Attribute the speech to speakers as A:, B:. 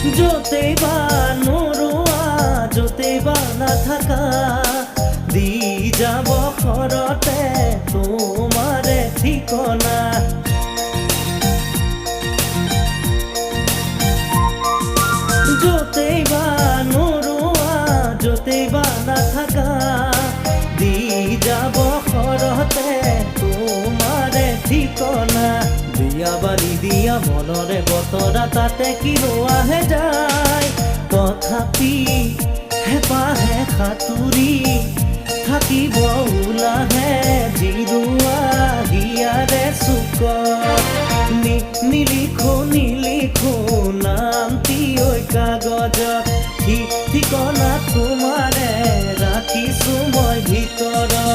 A: য'তেই বা নোৰোৱা য'তেই বা নাথাকা দি যাব ঘৰতে তোমাৰে ঠিকনা য'তেই বা নোৰোৱা য'তেই বা নাথাকা দি যাব ঘৰতে তোমাৰে ঠিকনা দিয়া বাৰী দিয়া মনৰে বতৰা তাতে কি ৰোৱাহে যায় তথাপি হেঁপাহে সাঁতুৰি থাকিব ওলাহে জিৰোৱা হিয়াৰে চুকত নিলিখো নামটি ঐ কাগজত ঠিকনা তোমাৰে ৰাখিছো মই ভিতৰত